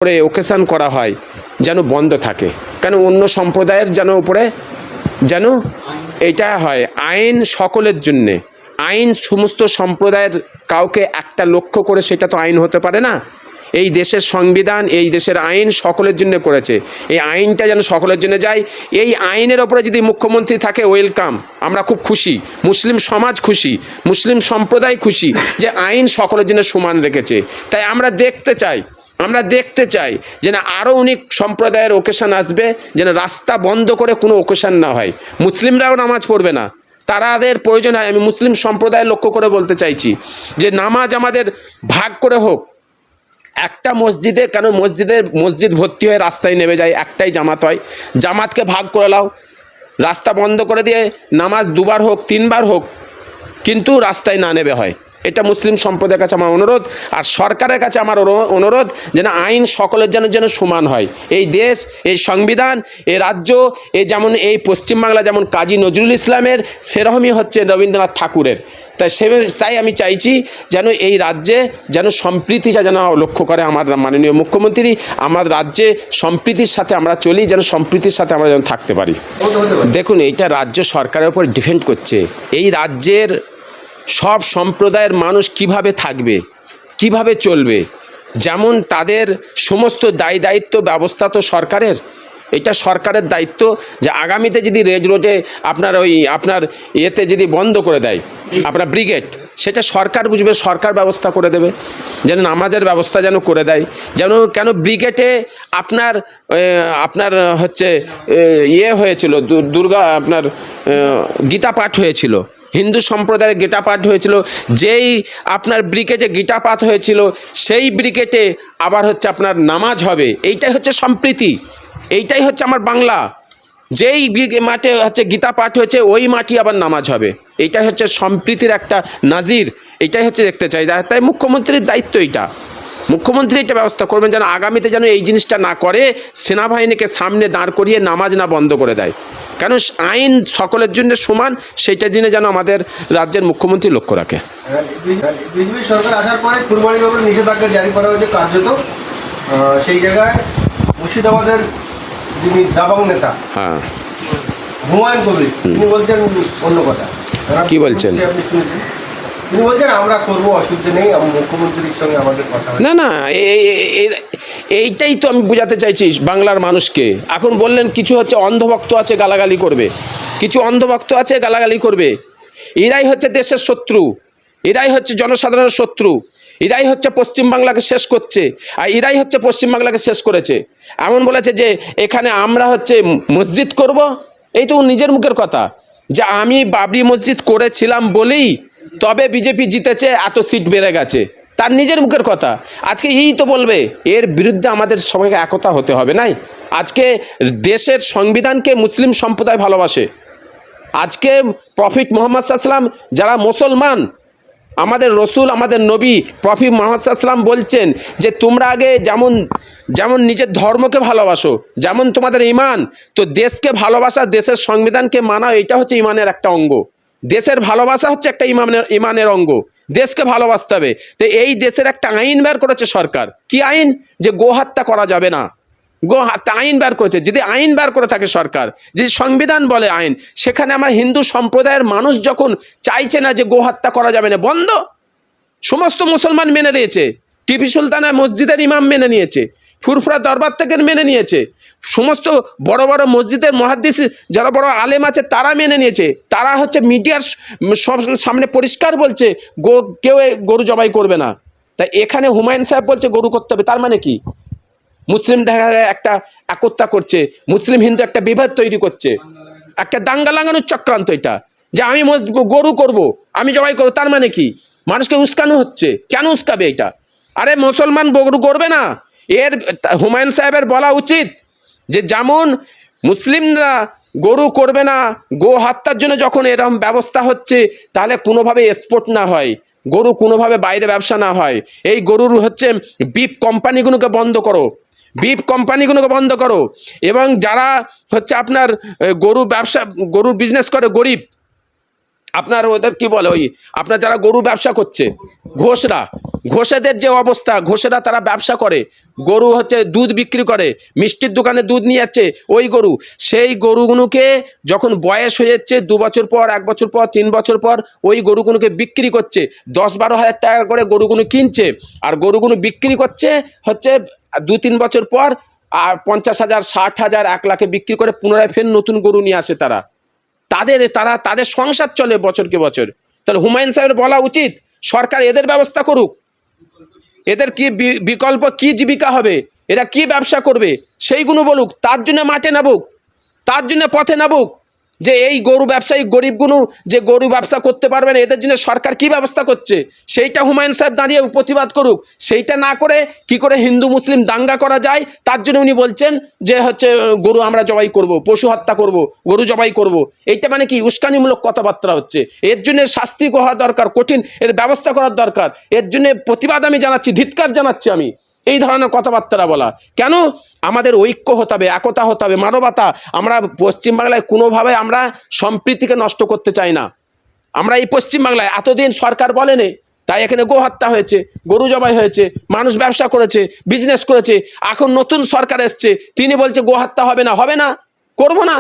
করে ওকেশন করা হয় যেন বন্ধ থাকে, কেন অন্য সম্প্রদায়ের যেন উপরে যেন এটা হয়। আইন সকলের জন্যে, আইন সমস্ত সম্প্রদায়ের কাউকে একটা লক্ষ্য করে সেটা তো আইন হতে পারে না। এই দেশের সংবিধান, এই দেশের আইন সকলের জন্য করেছে, এই আইনটা যেন সকলের জন্য যায়। এই আইনের ওপরে যদি মুখ্যমন্ত্রী থাকে ওয়েলকাম, আমরা খুব খুশি, মুসলিম সমাজ খুশি, মুসলিম সম্প্রদায় খুশি যে আইন সকলের জন্য সমান রেখেছে। তাই আমরা দেখতে চাই যে না আরও অনেক সম্প্রদায়ের ওকেশন আসবে, যেন রাস্তা বন্ধ করে কোনো ওকেশন না হয়। মুসলিমরাও নামাজ পড়বে না, তাদের প্রয়োজন হয়। আমি মুসলিম সম্প্রদায়ের লক্ষ্য করে বলতে চাইছি যে নামাজ আমাদের ভাগ করে হোক। একটা মসজিদে কেন মসজিদ ভর্তি হয়ে রাস্তায় নেমে যায়, একটাই জামাত হয়, জামাতকে ভাগ করে নাও, রাস্তা বন্ধ করে দিয়ে নামাজ 2 বার হোক 3 বার হোক, কিন্তু রাস্তায় না নেমে হয়। এটা মুসলিম সম্প্রদায়ের কাছে আমার অনুরোধ, আর সরকারের কাছে আমার অনুরোধ যেন আইন সকলের যেন সমান হয়। এই দেশ, এই সংবিধান, এই রাজ্য, এই যেমন এই পশ্চিমবাংলা যেমন কাজী নজরুল ইসলামের, সেরকমই হচ্ছে রবীন্দ্রনাথ ঠাকুরের। তাই আমি চাইছি যেন এই রাজ্যে যেন সম্প্রীতিটা যেন লক্ষ্য করে আমার মাননীয় মুখ্যমন্ত্রী। আমার রাজ্যে সম্প্রীতির সাথে আমরা চলি, যেন সম্প্রীতির সাথে আমরা যেন থাকতে পারি। দেখুন, এইটা রাজ্য সরকারের উপর ডিপেন্ড করছে। এই রাজ্যের সব সম্প্রদায়ের মানুষ কিভাবে থাকবে, কিভাবে চলবে, যেমন তাদের সমস্ত দায়িত্ব ব্যবস্থা তো সরকারের। এটা সরকারের দায়িত্ব যে আগামীতে যদি রোজে আপনার ইয়েতে যদি বন্ধ করে দেয় আপনার ব্রিগেড, সেটা সরকার বুঝবে, সরকার ব্যবস্থা করে দেবে, যেন নামাজের ব্যবস্থা যেন করে দেয়। কেন ব্রিগেডে আপনার হচ্ছে ইয়ে হয়েছিল, আপনার গীতা পাঠ হয়েছিল, হিন্দু সম্প্রদায়ের গীতা পাঠ হয়েছিল। যেই আপনার ব্রিগেডে গীতা পাঠ হয়েছিল সেই ব্রিগেডে আবার হচ্ছে আপনার নামাজ হবে। এইটাই হচ্ছে সম্প্রীতি, এইটাই হচ্ছে আমার বাংলা। যেই মাঠে হচ্ছে গীতা পাঠ হয়েছে ওই মাঠই আবার নামাজ হবে। এইটাই হচ্ছে সম্প্রীতির একটা নাজির, এইটাই হচ্ছে দেখতে চাই। তাই মুখ্যমন্ত্রীর দায়িত্ব এইটা, মুখ্যমন্ত্রী এটা ব্যবস্থা করবেন যেন আগামীতে যেন এই জিনিসটা না করে, সেনাবাহিনীকে সামনে দাঁড় করিয়ে নামাজ না বন্ধ করে দেয়। কেন আইন সকলের জন্য সমান, সেইটা দিনে যেন আমাদের রাজ্যের মুখ্যমন্ত্রী লক্ষ্য রাখে। বিজেপি সরকার আসার পরে কুরবানির ব্যাপারে নিষেধাজ্ঞা জারি করা হয়েছে কার্যত। সেই জায়গায় মুর্শিদাবাদের যিনি দাবাং নেতা হুমায়ুন কবির, তিনি বলছেন অন্য কথা। কি বলছেন? আপনি শুনেছেন, তিনি বলছেন আমরা করবো, অসুবিধা নেই, মুখ্যমন্ত্রীর সঙ্গে আমাদের কথা। না, এইটাই তো আমি বোঝাতে চাইছি বাংলার মানুষকে। এখন বললেন কিছু হচ্ছে অন্ধভক্ত আছে গালাগালি করবে, কিছু অন্ধভক্ত আছে গালাগালি করবে। এরাই হচ্ছে দেশের শত্রু, এরাই হচ্ছে জনসাধারণের শত্রু, এরাই হচ্ছে পশ্চিমবাংলাকে শেষ করছে, আর এরাই হচ্ছে পশ্চিমবাংলাকে শেষ করেছে। এমন বলেছে যে এখানে আমরা হচ্ছে মসজিদ করব। এই তো নিজের মুখের কথা যে আমি বাবরি মসজিদ করেছিলাম বলেই তবে বিজেপি জিতেছে, এত সিট বেড়ে গেছে, তার নিজের মুখের কথা। আজকে এই তো বলবে, এর বিরুদ্ধে আমাদের সবাইকে একতা হতে হবে। নাই আজকে দেশের সংবিধানকে মুসলিম সম্প্রদায় ভালোবাসে। আজকে প্রফেট মুহাম্মদ সাল্লাল্লাহু আলাইহি ওয়াসাল্লাম, যারা মুসলমান, আমাদের রসুল, আমাদের নবী প্রফেট মুহাম্মদ সাল্লাল্লাহু আলাইহি ওয়াসাল্লাম বলছেন যে তোমরা আগে যেমন নিজের ধর্মকে ভালোবাসো, যেমন তোমাদের ইমান, তো দেশকে ভালোবাসা, দেশের সংবিধানকে মানা, এটা হচ্ছে ইমানের একটা অঙ্গ। দেশের ভালোবাসা হচ্ছে একটা ইমানের অঙ্গ। দেশকে ভালোবাসতে হবে। তো এই দেশের একটা আইন বের করেছে সরকার। কি আইন? যে গোহত্যা করা যাবে না। গোহত্যা আইন বের করেছে। যদি আইন বের করে থাকে সরকার, যদি সংবিধান বলে আইন, সেখানে আমার হিন্দু সম্প্রদায়ের মানুষ যখন চাইছে না যে গোহত্যা করা যাবে না, বন্ধ। সমস্ত মুসলমান মেনে নিয়েছে, টিপু সুলতানের মসজিদের ইমাম মেনে নিয়েছে, ফুরফুরা দরবার থেকে মেনে নিয়েছে, সমস্ত বড় বড় মসজিদের মুহাদ্দিস যারা বড় আলেম আছে তারা মেনে নিয়েছে। তারা হচ্ছে মিডিয়ার সামনে পরিষ্কার বলছে কেউ গরু জবাই করবে না। তাই এখানে হুমায়ুন সাহেব বলছে গরু করতে হবে, তার মানে কি? মুসলিম দেখা একটা একতা করছে, মুসলিম হিন্দু একটা বিভেদ তৈরি করছে, একটা দাঙ্গা লাগানোর চক্রান্ত এটা, যে আমি গরু করব, আমি জবাই করবো, তার মানে কি? মানুষকে উস্কানো হচ্ছে। কেন উস্কাবে এটা? আরে মুসলমান গরু করবে না। এর হুমায়ুন সাহেবের বলা উচিত যে যেমন মুসলিমরা গরু করবে না, গো হত্যার জন্য যখন এরকম ব্যবস্থা হচ্ছে, তাহলে কোনোভাবে এক্সপোর্ট না হয়, গরু কোনোভাবে বাইরে ব্যবসা না হয়। এই গরুর হচ্ছে বিফ কোম্পানিগুলোকে বন্ধ করো, বিফ কোম্পানিগুলোকে বন্ধ করো। এবং যারা হচ্ছে আপনার গরুর বিজনেস করে, গরিব, আপনার ওদের কি বলে ওই আপনার যারা গরু ব্যবসা করছে ঘোষেদের যে অবস্থা, ঘোষেরা তারা ব্যবসা করে, গরু হচ্ছে দুধ বিক্রি করে, মিষ্টির দোকানে দুধ নিয়ে যাচ্ছে ওই গরু, সেই গরুগুলোকে যখন বয়স হয়ে যাচ্ছে 2 বছর পর, 1 বছর পর, 3 বছর পর ওই গরুগুলোকে বিক্রি করছে, 10-12 হাজার টাকা করে গরুগুলো কিনছে, আর গরুগুলো বিক্রি করছে হচ্ছে 2-3 বছর পর আর 50,000, 60,000, 1 লাখে বিক্রি করে পুনরায় ফের নতুন গরু নিয়ে আসে তারা। তাদের সংসার চলে বছরকে বছর। তাহলে হুমায়ুন সাহেবের বলা উচিত সরকার এদের ব্যবস্থা করুক, এদের কি বিকল্প কি জীবিকা হবে, এরা কি ব্যবসা করবে সেইগুলো বলুক, তার জন্য মাঠে নামুক, তার জন্য পথে নামুক, যে এই গরু ব্যবসায়ী গরিবগুলো যে গরু ব্যবসা করতে পারবে না এদের জন্য সরকার কি ব্যবস্থা করছে সেইটা হুমায়ুন সাহেব দাঁড়িয়ে প্রতিবাদ করুক। সেইটা না করে কি করে হিন্দু মুসলিম দাঙ্গা করা যায় তার জন্য উনি বলছেন যে হচ্ছে গরু আমরা জবাই করব, পশু হত্যা করব, গরু জবাই করব, এইটা মানে কি উস্কানিমূলক কথাবার্তা হচ্ছে। এর জন্য শাস্তি হওয়া দরকার, কঠিন এর ব্যবস্থা করার দরকার। এর জন্য প্রতিবাদ আমি জানাচ্ছি, ধিক্কার জানাচ্ছি আমি এই ধরনের কথাবার্তা বলা। কেন? আমাদের ঐক্য হতে হবে, একতা হতে হবে, মানবতা। আমরা পশ্চিমবাংলায় কোনোভাবে আমরা সম্প্রীতিকে নষ্ট করতে চাই না। আমরা এই পশ্চিমবাংলায় এতদিন সরকার বলেনি, তাই এখানে গো হত্যা হয়েছে, গরু জবাই হয়েছে, মানুষ ব্যবসা করেছে, বিজনেস করেছে। এখন নতুন সরকার এসছে, তিনি বলছে গো হত্যা হবে না, করবো না।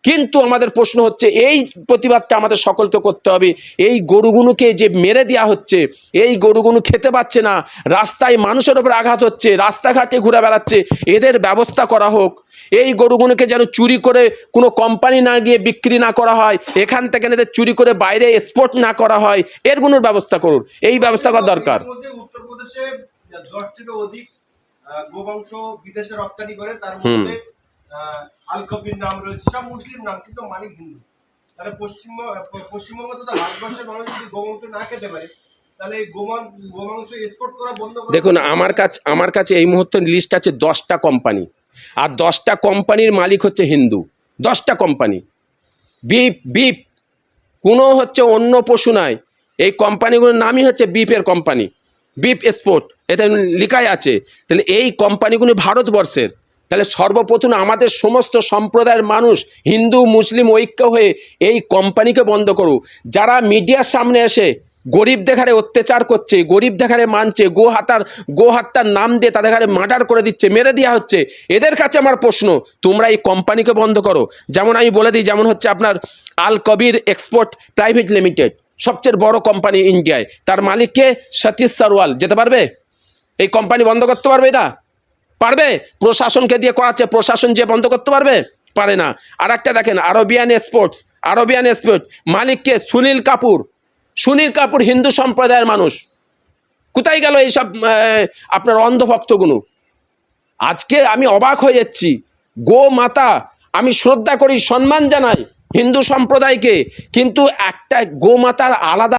কিন্তু আমাদের প্রশ্ন হচ্ছে এই প্রতিবাদটা আমাদের সকলকে করতে হবে। এই গরুগুলোকে যে মেরে দেওয়া হচ্ছে, এই গরুগুলো খেতে পাচ্ছে না, রাস্তায় মানুষের উপর আঘাত হচ্ছে, রাস্তাঘাটে ঘুরে বেড়াচ্ছে, এদের ব্যবস্থা করা হোক। এই গরুগুলোকে যেন চুরি করে কোনো কোম্পানি না গিয়ে বিক্রি না করা হয়, এখান থেকে এদের চুরি করে বাইরে এক্সপোর্ট না করা হয়, এরগুলোর ব্যবস্থা করুন। এই ব্যবস্থা করা দরকার। উত্তরপ্রদেশে 10 থেকে অধিক গোবংশ বিদেশে রপ্তানি করে, তার মধ্যে আল কবির নাম রয়েছে, সব মুসলিম নাম কিন্তু মালিক হিন্দু। তাহলে পশ্চিমবঙ্গ তথা ভারতবর্ষের মানুষ যদি গোমাংস না খেতে পারে তাহলে এই গোমাংস এক্সপোর্ট করা বন্ধ করা। দেখুন আমার কাছে এই মুহূর্তে লিস্ট আছে 10টা কোম্পানি, আর 10টা কোম্পানির মালিক হচ্ছে হিন্দু। 10টা কোম্পানি, বিপ কোনো হচ্ছে অন্য পশু নয়, এই কোম্পানিগুলোর নামই হচ্ছে বিপের কোম্পানি, বিপ এক্সপোর্ট, এতে লেখাই আছে। তাহলে এই কোম্পানিগুলো ভারতবর্ষের। তাহলে সর্বপ্রথম আমাদের সমস্ত সম্প্রদায়ের মানুষ হিন্দু মুসলিম ঐক্য হয়ে এই কোম্পানিকে বন্ধ করুক। যারা মিডিয়ার সামনে এসে গরিব দেখারে অত্যাচার করছে, গরিব দেখারে মানছে, গো হত্যার নাম দিয়ে তাদের ঘরে মার্ডার করে দিচ্ছে, মেরে দেওয়া হচ্ছে, এদের কাছে আমার প্রশ্ন, তোমরা এই কোম্পানিকে বন্ধ করো। যেমন আমি বলে দিই, যেমন হচ্ছে আপনার আল কবির এক্সপোর্ট প্রাইভেট লিমিটেড, সবচেয়ে বড় কোম্পানি ইন্ডিয়ায়, তার মালিককে সতীশ সরওয়াল, যেতে পারবে? এই কোম্পানি বন্ধ করতে পারবে? এটা পারবে? প্রশাসনকে দিয়ে করাচ্ছে, প্রশাসন যে বন্ধ করতে পারে না। আর একটা দেখেন আরবিয়ান এক্সপোর্ট মালিককে সুনীল কাপুর হিন্দু সম্প্রদায়ের মানুষ। কোথায় গেল এইসব আপনার অন্ধভক্তগুলো? আজকে আমি অবাক হয়ে যাচ্ছি। গো মাতা আমি শ্রদ্ধা করি, সম্মান জানাই হিন্দু সম্প্রদায়কে, কিন্তু একটা গো মাতার আলাদা